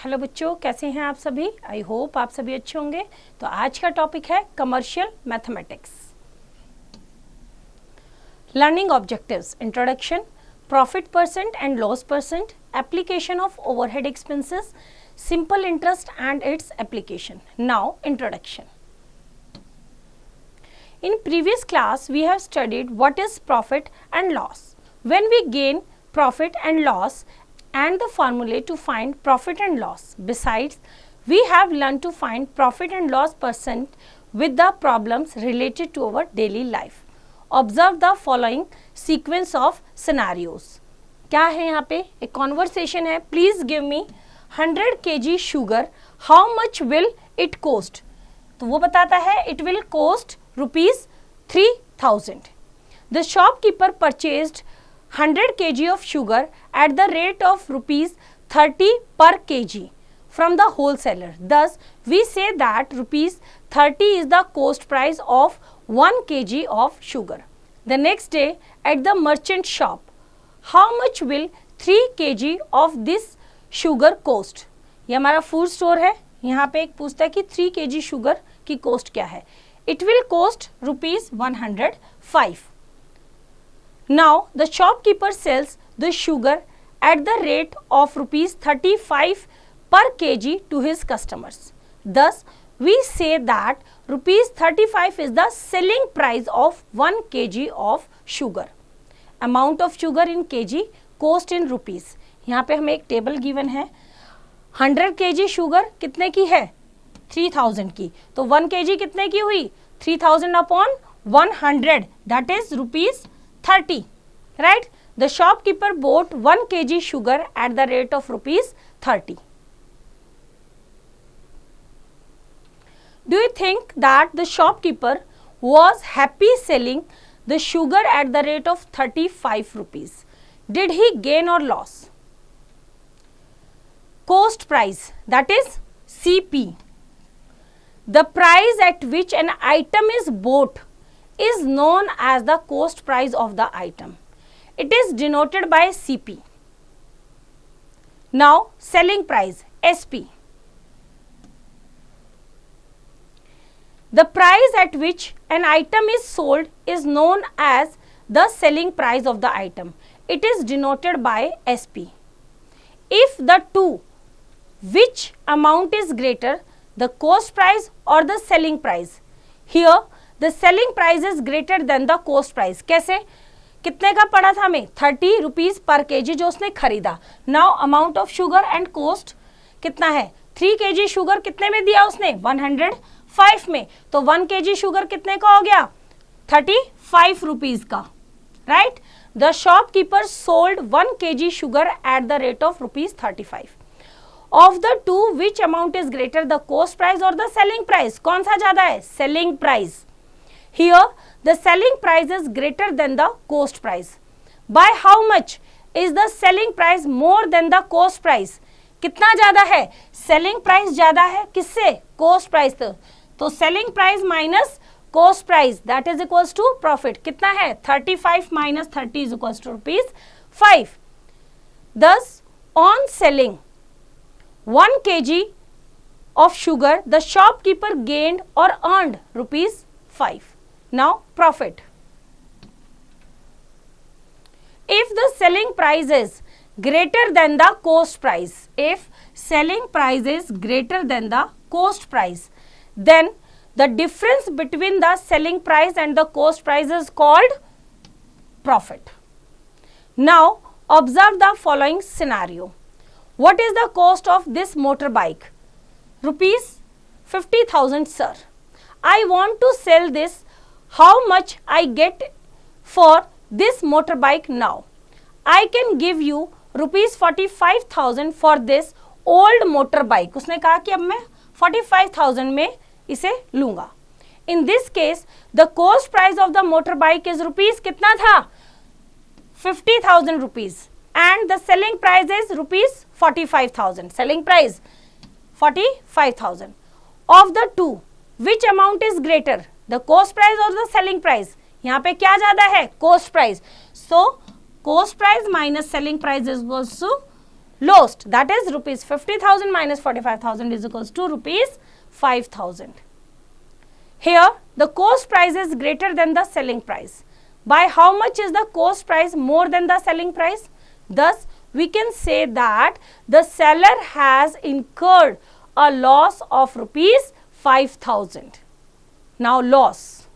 Hello बच्चों, कैसे हैं आप सभी? आई होप आप सभी अच्छे होंगे। तो आज का टॉपिक है commercial mathematics. Learning objectives, introduction, profit percent and loss percent, application of overhead expenses, simple interest and its application. Now introduction. In previous class we have studied what is profit and loss. When we gain profit and loss and the formula to find profit and loss. Besides, we have learned to find profit and loss percent with the problems related to our daily life. Observe the following sequence of scenarios. क्या है यहाँ पे? एक conversation है. Please give me 100 kg sugar. How much will it cost? तो वो बताता है it will cost rupees 3000. The shopkeeper purchased 100 kg of sugar at the rate of rupees 30 per kg from the wholesaler. Thus, we say that rupees 30 is the cost price of 1 kg of sugar. The next day at the merchant shop, how much will 3 kg of this sugar cost? ये हमारा food store है. यहाँ पे एक पूछता है कि 3 kg sugar की कॉस्ट क्या है. It will cost rupees 105. Now the shopkeeper sells the sugar at the rate of rupees 35 per kg to his customers. Thus, we say that rupees 35 is the selling price of 1 kg of sugar. Amount of sugar in kg, cost in rupees. यहाँ पे हमें एक table given है. 100 kg sugar कितने की है? 3000 की. तो 1 kg कितने की हुई? 3000 upon 100, that is rupees 30, right? The shopkeeper bought 1 kg sugar at the rate of rupees 30. Do you think that the shopkeeper was happy selling the sugar at the rate of 35 rupees? Did he gain or loss? Cost price, that is CP. The price at which an item is bought is known as the cost price of the item. It is denoted by CP. Now, selling price, SP. The price at which an item is sold is known as the selling price of the item. It is denoted by SP. If the two, which amount is greater, the cost price or the selling price? Here the selling price is greater than the cost price. कैसे? कितने का पड़ा था हमें? 30 rupees per KG जो उसने खरीदा. Now amount of sugar and cost कितना है? 3 kg शुगर कितने में दिया उसने? 105 में. तो 1 kg शुगर कितने का हो गया? 35 रुपीज का, right? The shopkeeper sold 1 kg sugar eight the rate of rupees 35. Of the two, which amount is greater, the cost price or the selling price? कौन सा ज्यादा है? Selling price. Here the selling price is greater than the cost price. By how much is the selling price more than the cost price? कितना ज्यादा है? Selling price ज्यादा है किससे? Cost price. तो selling price minus cost price, that is equals to profit. कितना है? 35 minus 30 is equals to rupees 5. Thus, on selling 1 kg of sugar, the shopkeeper gained or earned rupees 5. Now profit. If the selling price is greater than the cost price, if selling price is greater than the cost price, then the difference between the selling price and the cost price is called profit. Now observe the following scenario. What is the cost of this motorbike? Rupees 50,000, sir. I want to sell this. How much I get for this motorbike now? I can give you rupees 45,000 for this old motorbike. उसने कहा कि अब मैं 45,000 में इसे लूंगा. In this case, the cost price of the motorbike is rupees कितना था? 50,000 rupees. And the selling price is rupees 45,000. Selling price 45,000. Of the two, which amount is greater, the cost price or the selling price? यहाँ पे क्या ज्यादा है? Cost price. So cost price minus selling price is equals to lost, that is rupees 50,000 minus 45,000 is equals to rupees 5,000. Here the cost price is greater than the selling price. By how much is the cost price more than the selling price? Thus we can say that the seller has incurred a loss of rupees 5,000. Now loss.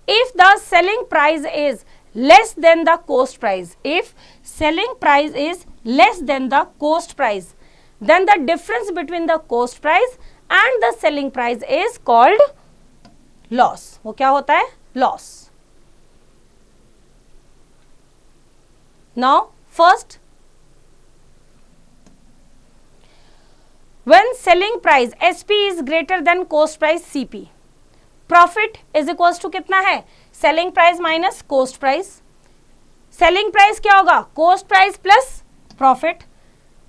If the selling price is less than the cost price, if selling price is less than the cost price, then the difference between the cost price and the selling price is called loss. वो क्या होता है? Loss. Now first, when selling price SP is greater than cost price CP, profit is equals to कितना है? Selling price minus cost price. Selling price क्या होगा? Cost price plus profit,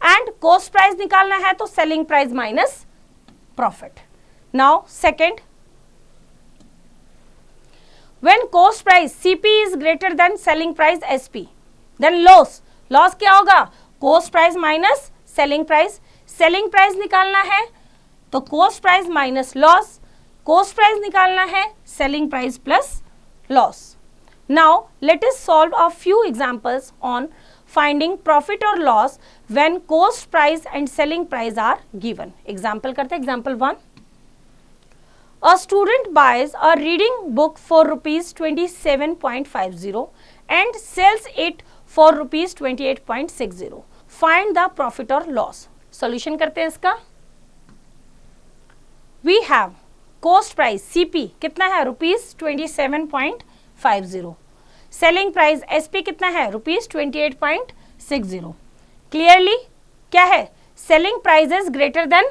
and cost price निकालना है तो selling price minus profit. Now second, when cost price CP is greater than selling price SP, then loss. Loss क्या होगा? Cost price minus selling price. Selling price निकालना है तो cost price minus loss, cost price निकालना है selling price plus loss. Now let us solve a few examples on finding profit or loss when cost price and selling price are given. Example करते हैं. Example 1. A student buys a reading book for rupees 27.50 and sells it for rupees 28.60. Find the profit or loss. Solution करते हैं इसका. We have coast price CP कितना है? Rupees 27.50. Selling price SP कितना है? Rupees 28.60. Clearly क्या है? Selling price is greater then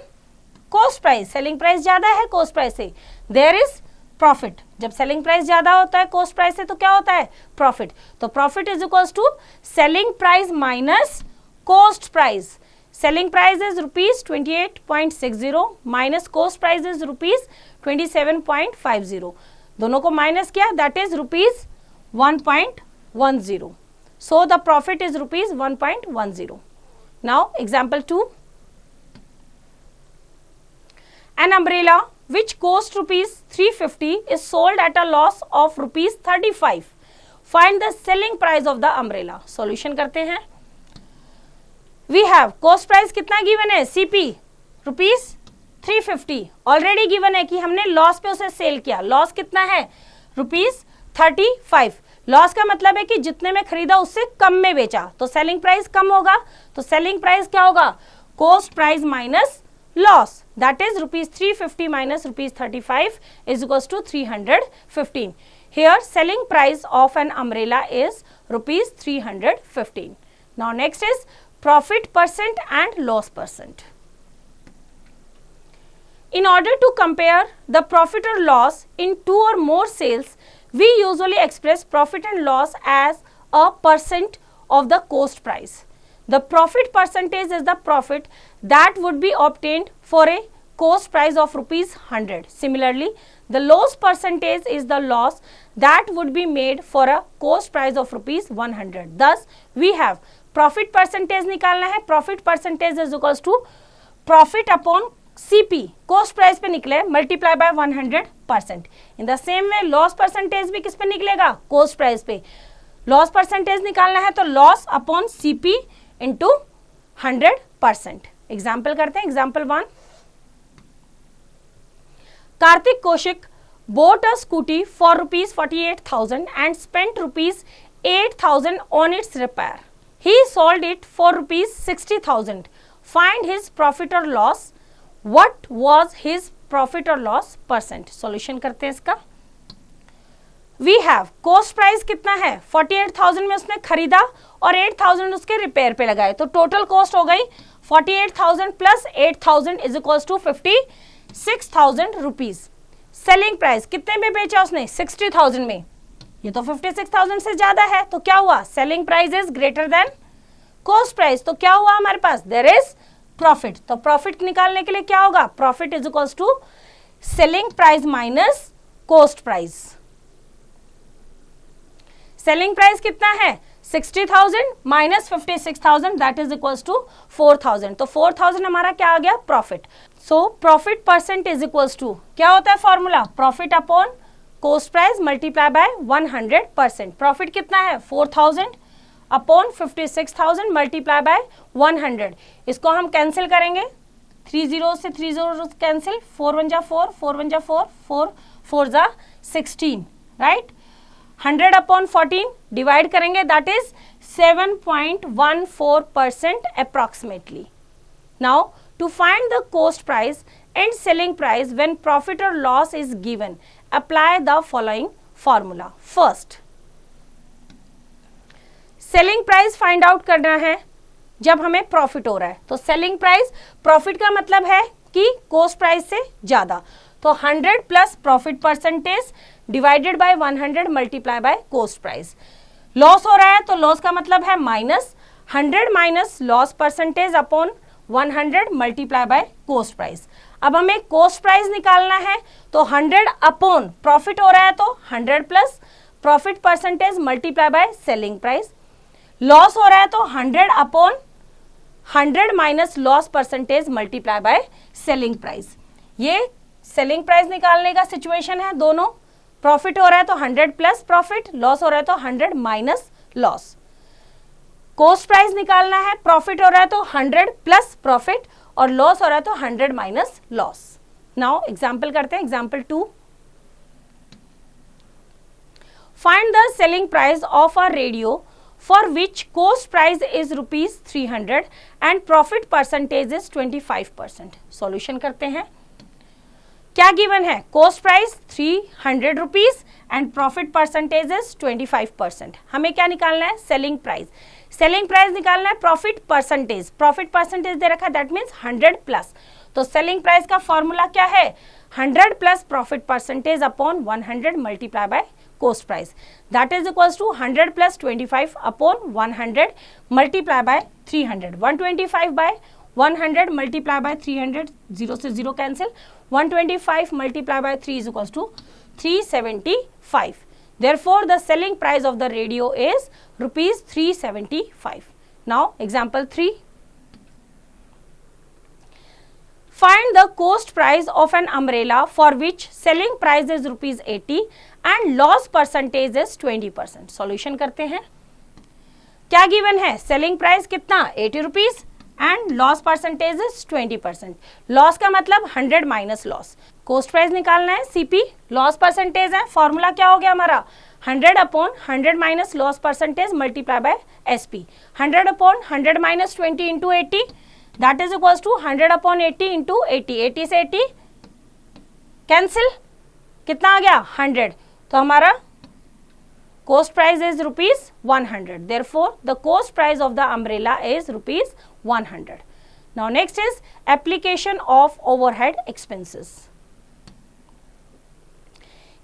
coast price. Selling price ज्यादा है कोस्ट प्राइस से, देयर इज प्रॉफिट. जब सेलिंग प्राइस ज्यादा होता है कोस्ट प्राइस से तो क्या होता है? प्रॉफिट. तो profit is equals to selling price minus cost price. Selling price is rupees 28.60 minus cost price is rupees 27.50. दोनों को माइनस किया, that is rupees 1.10. So the profit is rupees 1.10. Now example 2. An umbrella which cost rupees 350 is sold at a loss of rupees 35. Find the selling price of the umbrella. Solution करते हैं. We have cost price कितना given है? CP rupees 350 already given है कि हमने loss पे उसे cell किया. लॉस कितना है? रुपीज 35. लॉस का मतलब है कि जितने में खरीदा उससे कम में बेचा, तो सेलिंग प्राइस कम होगा. तो सेलिंग प्राइस क्या होगा? Cost price minus loss, that is rupees 350 minus rupees 35 is equals to 315. Here selling price of an umbrella is rupees 315. Now next is profit percent and loss percent. In order to compare the profit or loss in two or more sales, we usually express profit and loss as a percent of the cost price. The profit percentage is the profit that would be obtained for a cost price of rupees 100. Similarly, the loss percentage is the loss that would be made for a cost price of rupees 100. Thus, we have profit percentage निकालना है. Profit percentage is equals to profit upon CP, cost price पे निकले, multiply by 100%. In the same way loss percentage भी किस पे निकलेगा? Cost price पे. Loss percentage निकालना है तो loss upon CP into 100%. Example करते हैं. Example 1. Kartik Kaushik bought a scooty for rupees 48,000 and spent rupees 8,000 on its repair. He sold it for rupees 60,000. Find his profit or loss. What was his profit or loss percent? Solution करते हैं इसका. We have cost price कितना है? 48,000 में उसने खरीदा और 8,000 उसके रिपेयर पे लगाए, तो टोटल कॉस्ट हो गई 48,000 plus 8,000 is equals to 56,000 rupees. Selling price कितने में बेचा उसने? 60,000 में. ये तो 56,000 से ज्यादा है, तो क्या हुआ? Selling price is greater than cost price. तो क्या हुआ हमारे पास? There is profit. तो प्रॉफिट निकालने के लिए क्या होगा? Profit is equals to selling price minus cost price. Selling price कितना है? 60,000 minus 56,000 that is equals to 4,000. तो 4,000 हमारा क्या आ गया? Profit. So profit percent is equals to क्या होता है formula? Profit upon cost price multiply by 100%. Profit कितना है? 4,000 अपॉन 56,000 मल्टीप्लाई बाय 100. इसको हम कैंसिल करेंगे, 3 0 से 3 0 कैंसिल, 4 1 जा 4, 4 1 जा 4, 4 4 जा 16, राइट. 100 अपॉन 14 डिवाइड करेंगे, that is 7.14% approximately. Now to find the cost price and selling price when profit or loss is given, apply the following formula. First, selling price find out करना है जब हमें profit हो रहा है. तो selling price, profit का मतलब है कि कॉस्ट प्राइस से ज्यादा. तो 100 plus profit percentage divided by 100 multiply by cost price. Loss हो रहा है तो लॉस का मतलब है minus 100 minus loss percentage upon 100 multiply by cost price. अब हमें कॉस्ट प्राइस निकालना है तो 100 अपॉन प्रॉफिट हो रहा है तो 100 plus profit percentage multiply by selling price. Loss हो रहा है तो 100 upon 100 minus loss percentage multiply by selling price. ये सेलिंग प्राइस निकालने का सिचुएशन है. दोनों प्रॉफिट हो रहा है तो 100 प्लस प्रॉफिट, लॉस हो रहा है तो 100 माइनस लॉस. कॉस्ट प्राइस निकालना है, प्रॉफिट हो रहा है तो 100 प्लस प्रॉफिट और लॉस हो रहा है तो 100 माइनस लॉस. नाउ एग्जांपल करते हैं. Example 2, find the selling price of a radio for which cost price is ₹300 and profit percentage is 25%. Solution करते हैं. क्या गिवन है? Cost price ₹300 and profit percentage is 25%. हमें क्या निकालना है? Selling price. सेलिंग प्राइस निकालना है, प्रॉफिट परसेंटेज. प्रॉफिट परसेंटेज दे रखा है, दैट मीन्स 100 प्लस. तो सेलिंग प्राइस का फॉर्मूला क्या है? 100 plus profit percentage upon 100 multiply by cost price, that is equals to 100 plus 25 upon 100 multiply by 300. 125 by 100 multiply by 300, 0 से 0 cancel. 125 multiply by 3 is equals to 375. Therefore, the selling price of the radio is ₹375. Now, example 3. Find the cost price of an umbrella for which selling price is ₹80 and loss percentage is 20%. Solution करते हैं. क्या given है? Selling price कितना? ₹80 and loss percentage is 20%. Loss का मतलब 100 minus loss. Cost price निकालना है, CP. Loss percentage है, फॉर्मूला क्या हो गया हमारा? 100 upon 100 minus loss percentage multiply by SP. 100 upon 100 minus 20 into 80 that is equals to 100 upon 80 into 80. 80 से 80 कैंसिल, कितना आ गया? 100. तो हमारा cost price is ₹100. Therefore, the cost price of the umbrella is ₹100. Now, next is application of overhead expenses.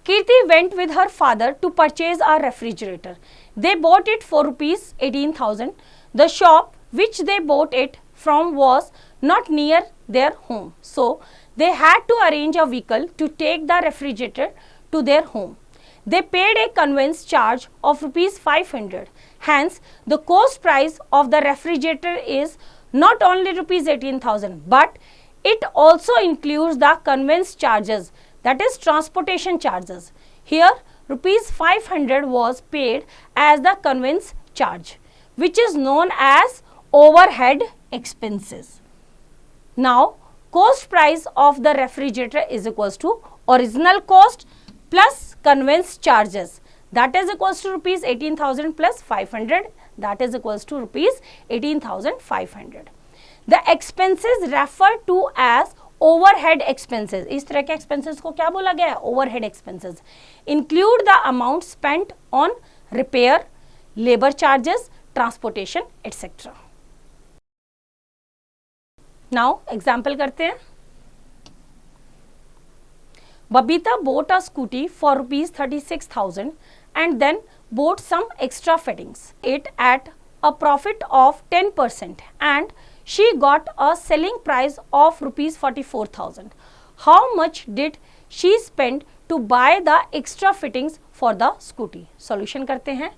Kirti went with her father to purchase a refrigerator. They bought it for ₹18,000. The shop which they bought it from was not near their home. So, they had to arrange a vehicle to take the refrigerator to their home. They paid a conveyance charge of ₹500. Hence, the cost price of the refrigerator is not only ₹18,000, but it also includes the conveyance charges, that is transportation charges. Here, ₹500 was paid as the conveyance charge, which is known as overhead expenses. Now, cost price of the refrigerator is equals to original cost plus conveyance charges, that is equals to ₹18,000 plus 500, that is equals to ₹18,500. The expenses referred to as overhead expenses, इस तरह के expenses को क्या बोला गया है? overhead expenses. Include the amount spent on repair, labor charges, transportation, etc. Now, example करते हैं. Babita bought a scooty for ₹36,000 and then bought some extra fittings. It at a profit of 10% and she got a selling price of ₹44,000. How much did she spend to buy the extra fittings for the scooty? Solution करते हैं.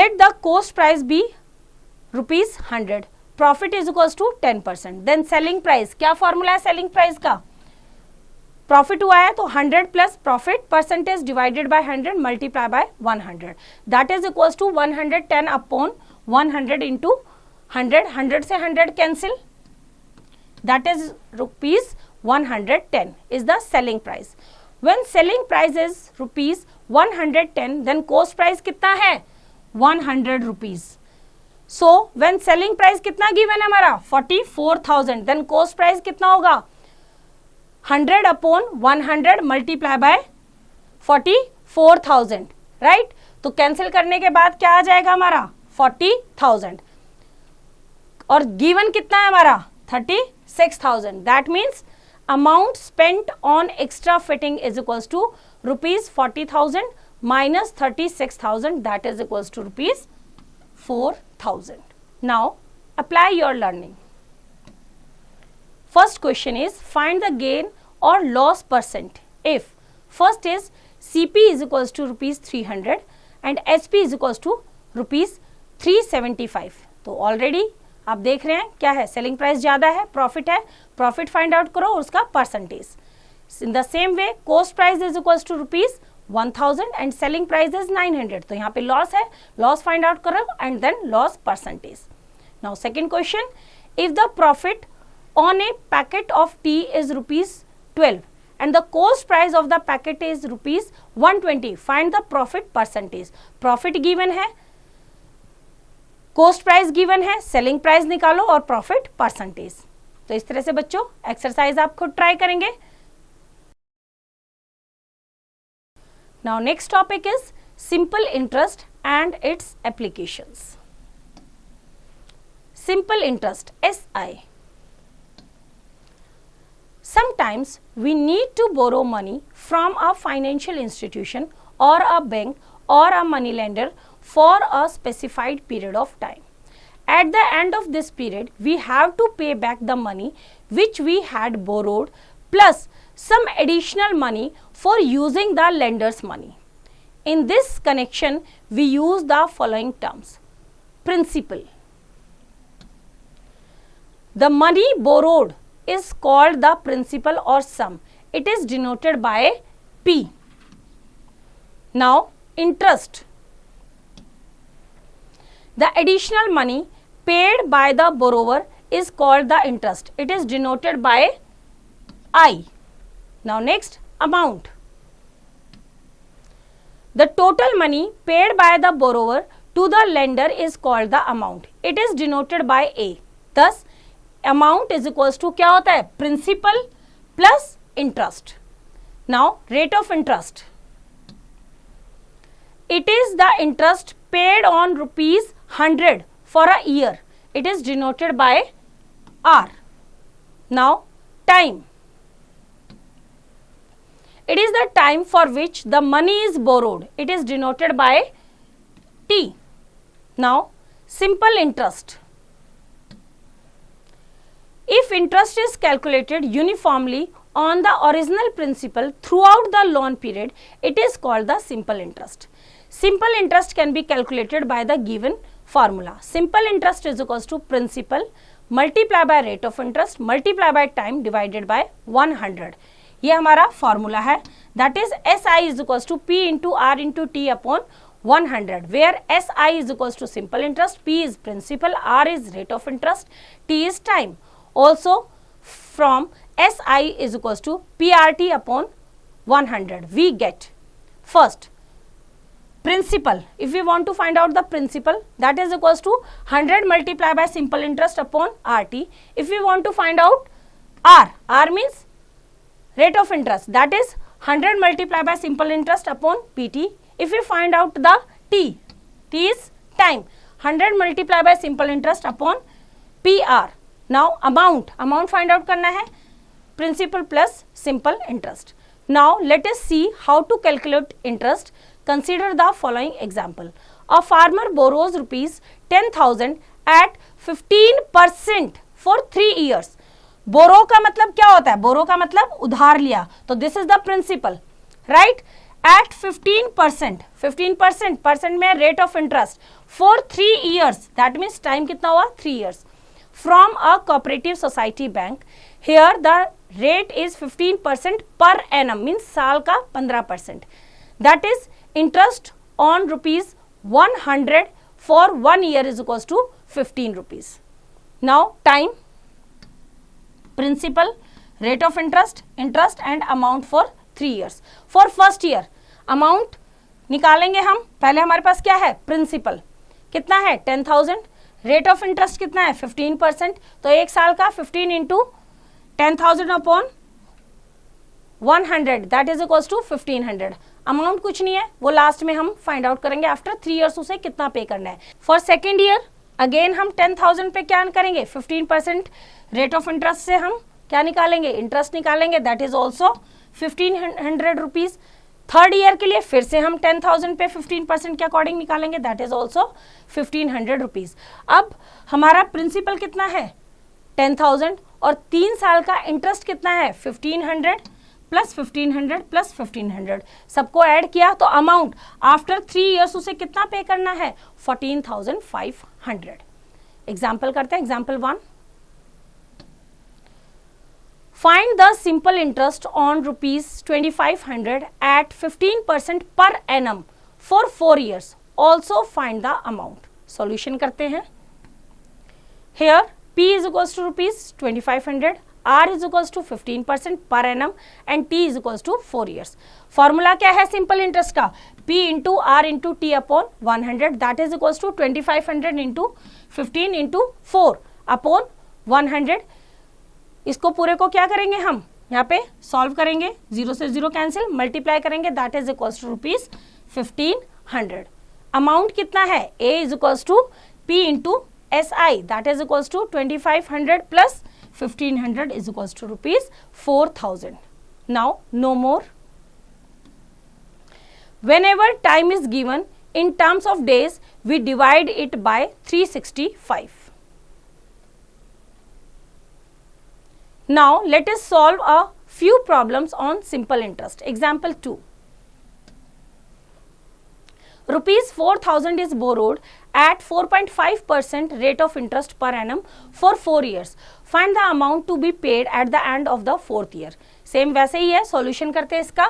let the cost price be ₹100, profit is equals to 10%. then selling price, क्या फॉर्मूला है selling price का? Profit हुआ है तो 100 plus profit percentage divided by 100 multiply by 100, that is equals to 110 upon 100 into 100. 100 से 100 cancel, that is ₹110 is the selling price. When selling price is ₹110, then cost price कितना है? ₹100. So when selling price कितना given है हमारा? 44,000. then cost price कितना होगा? 100 upon 100 multiply bye 44,000, right. तो cancel करने के बाद क्या आ जाएगा हमारा? 40,000. और गिवन कितना है हमारा? 36,000. That means amount spent on extra fitting is equals to ₹40,000 minus 36,000, that is equals to ₹4,000. Now apply your learning. First question is find the gain or loss percent if first is CP is equals to ₹300 and SP is equals to ₹375. तो already आप देख रहे हैं क्या है, selling price ज्यादा है, profit है, प्रॉफिट फाइंड आउट करो और उसका percentage. In the same way cost price is equals to ₹1,000 and selling price is 900. तो यहाँ पे लॉस है, लॉस फाइंड आउट करो and then loss percentage. Now second question, if the profit on a packet of tea is ₹12 and the cost price of the packet is ₹120, find the profit percentage. profit given है, cost price given है, selling price निकालो और profit percentage. तो इस तरह से बच्चों exercise आप खुद ट्राई करेंगे. Now next topic is simple interest and its applications. Simple interest, SI. Sometimes we need to borrow money from a financial institution or a bank or a money lender for a specified period of time. At the end of this period, we have to pay back the money which we had borrowed plus some additional money for using the lender's money. In this connection, we use the following terms. Principal. The money borrowed is called the principal or sum. It is denoted by P. Now interest. The additional money paid by the borrower is called the interest. It is denoted by I. Now next, amount. The total money paid by the borrower to the lender is called the amount. It is denoted by A. Thus amount is equals to क्या होता है? Principal plus interest. Now rate of interest, it is the interest paid on ₹100 for a year. It is denoted by R. Now time, it is the time for which the money is borrowed. It is denoted by T. Now simple interest. If interest is calculated uniformly on the original principal throughout the loan period, it is called the simple interest. Simple interest can be calculated by the given formula. Simple interest is equals to principal multiply by rate of interest multiply by time divided by 100. ये हमारा formula है. That is SI is equals to P into R into T upon 100, where SI is equals to simple interest, P is principal, R is rate of interest, T is time. Also from SI is equals to PRT upon 100, we get first principal. If we want to find out the principal, that is equals to 100 multiplied by simple interest upon RT. If we want to find out R means rate of interest, that is 100 multiplied by simple interest upon PT. If we find out the T is time, 100 multiplied by simple interest upon PR. Now amount find out करना है, principal plus simple interest. Now let us see how to calculate interest. Consider the following example. A farmer borrows ₹10,000 at 15% for 3 years. बोरो का मतलब क्या होता है? बोरो का मतलब उधार लिया, तो this is the principal, right. at 15%, 15% percent में rate of interest for 3 years, that means time कितना हुआ 3 years, from a cooperative society bank. Here the rate is 15% per annum, means साल का 15%. That is interest on ₹100 for 1 year is equals to 15 rupees. Now time, principal, rate of interest, interest and amount for 3 years. For first year amount निकालेंगे हम. पहले हमारे पास क्या है, principal कितना है 10,000, रेट ऑफ इंटरेस्ट कितना है 15%, तो एक साल का 15 into 10,000 upon 100 that is equals to 1500. Amount कुछ नहीं है, वो लास्ट में हम फाइंड आउट करेंगे आफ्टर 3 years उसे कितना पे करना है. फॉर सेकेंड ईयर अगेन हम 10,000 पे क्या करेंगे, 15% रेट ऑफ इंटरेस्ट से हम क्या निकालेंगे, इंटरेस्ट निकालेंगे, that is also 1500 rupees. Third year के लिए फिर से हम 10,000 पे 15% के अकॉर्डिंग निकालेंगे, दैट इज ऑल्सो 1500 रुपीज. अब हमारा प्रिंसिपल कितना है 10,000 और 3 साल का इंटरेस्ट कितना है 1500 प्लस 1500 प्लस 1500, सबको ऐड किया तो अमाउंट आफ्टर 3 years उसे कितना पे करना है 14,500. एग्जाम्पल करते हैं, example 1. Find the simple interest on ₹2,500 at 15% per annum for 4 years. Also find the amount. Solution करते हैं. Here P is equals to ₹2,500, R is equals to 15% per annum and T is equals to 4 years. Formula क्या है simple interest का, P into R into T upon 100 that is equals to 2,500 into 15 into 4 upon 100. इसको पूरे को क्या करेंगे हम यहाँ पे सॉल्व करेंगे, 0 से 0 कैंसिल, मल्टीप्लाई करेंगे, that is equals to ₹1500. Amount कितना है, A is equals to P into SI that is equals to 2,500 plus 1500 is equals to ₹4,000. Now no more. Whenever time is given in terms of days, we divide it by 365. Now let us solve a few problems on simple interest. Example 2. ₹4,000 is borrowed at 4.5% rate of interest per annum for 4 years. Find the amount to be paid at the end of the 4th year. Same वैसे ही है, solution करते हैं इसका.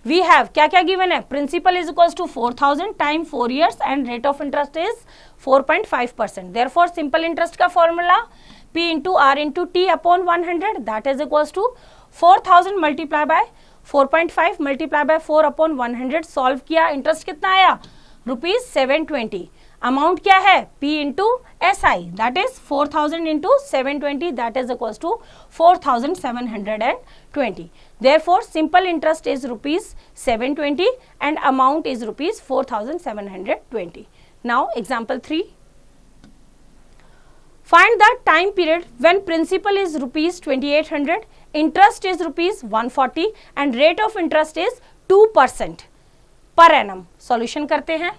We have क्या क्या given है, principal is equals to 4,000 time 4 years and rate of interest is 4.5%. Therefore simple interest का formula P into R into T upon 100 that is equals to 4,000 multiply by 4.5 multiply by 4 upon 100. Solve किया, interest कितना आया ₹720. Amount क्या है P into SI that is 4,000 into 720 that is equals to 4,720. Therefore simple interest is ₹720 and amount is ₹4,720. Now example 3. Find the time period when principal is ₹2,800, interest is ₹140 and rate of interest is 2% per annum. Solution करते हैं.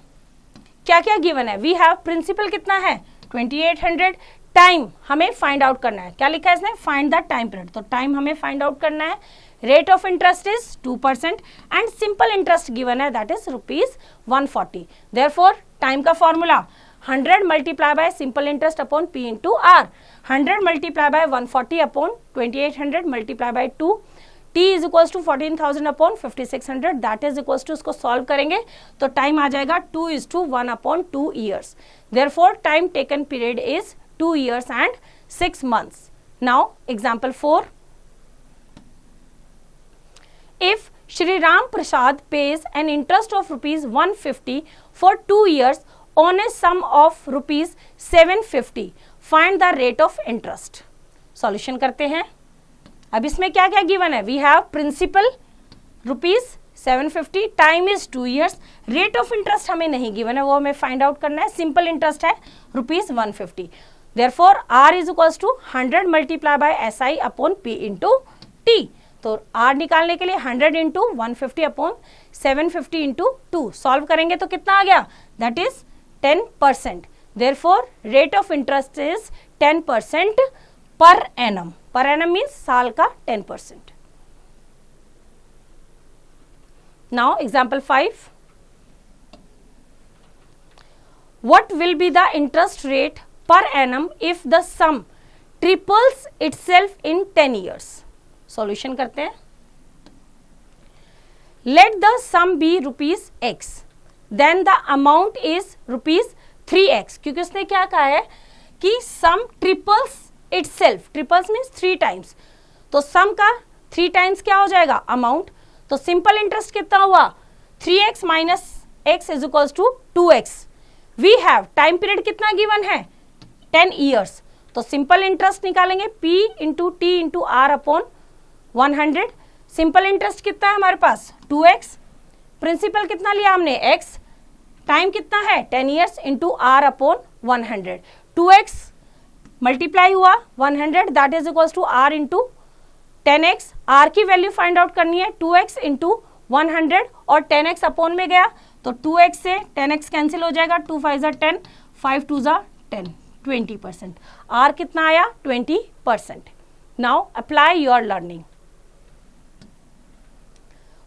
क्या क्या given है, we have principal कितना है 2,800, time हमें find out करना है, क्या लिखा है इसने फाइंड द टाइम पीरियड, तो टाइम हमें फाइंड आउट करना है. Rate of interest is 2% and simple interest given है दैट इज ₹140. देयरफॉर टाइम का formula 100 multiply by simple interest upon P into R. 100 multiply by 140 upon 2,800 multiply by 2. T is equals to 14,000 upon 5,600 that is equals to, इसको solve करेंगे तो time आ जाएगा 2:1 upon 2 years. Therefore time taken period is 2 years and 6 months. Now example 4. If Shri Ram Prasad pays an interest of ₹150 for 2 years on a sum of ₹750, find the rate of interest. Solution करते हैं. अब इसमें क्या क्या given है, we have principal ₹750, time is 2 years, rate of interest हमें नहीं given है, वो हमें फाइंड आउट करना है. सिंपल इंटरेस्ट है ₹150. Therefore R is equals to 100 multiply by SI upon P into T. तो R निकालने के लिए 100 इंटू 150 अपॉन 750 इंटू 2 सॉल्व करेंगे तो कितना आ गया, that is 10%. Therefore rate of interest is 10% per annum. Per annum means साल का 10%. Now example 5, what will be the interest rate per annum if the sum triples itself in 10 years? Solution करते हैं. Let the sum be rupees x, then the amount is rupees 3x. क्योंकि उसने क्या कहा है कि sum triples itself, triples means 3 times, तो sum का 3 times क्या हो जाएगा अमाउंट. तो सिंपल इंटरेस्ट कितना हुआ 3x minus x is equals to 2x. We have time period कितना गिवन है 10 ईयर्स. तो सिंपल इंटरेस्ट निकालेंगे p into T into R upon 100. Simple interest कितना है हमारे पास 2x. प्रिंसिपल कितना लिया हमने x. टाइम कितना है 10 years into R upon 100. 2x multiply हुआ 100 that is equals to R into 10x. r की वैल्यू फाइंड आउट करनी है 2x इंटू 100 और 10x अपॉन में गया तो 2x से 10x कैंसिल हो जाएगा. 2 5 ज़ा 10, 5 2 ज़ा 10, 20%. r कितना आया 20%. Now apply your learning.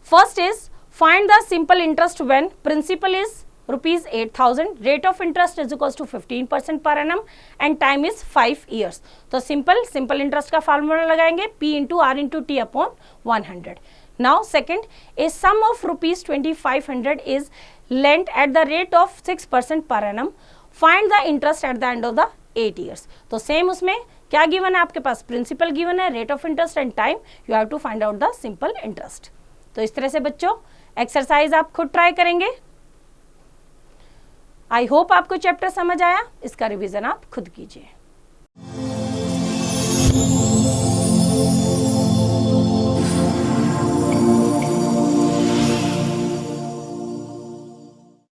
First is find the simple interest when principal is rupees 8,000, rate of interest is equals to 15% per annum and time is 5 years. तो सिंपल इंटरेस्ट का formula लगाएंगे p into R into T upon 100. Now second, a sum of rupees 2500 is lent at the rate of 6% per annum. Find the interest at the end of the 8 years. तो same उसमें क्या given है आपके पास principal given है, rate of interest and time. You have to find out the simple interest. तो इस तरह से बच्चों एक्सरसाइज आप खुद ट्राई करेंगे. आई होप आपको चैप्टर समझ आया. इसका रिवीजन आप खुद कीजिए.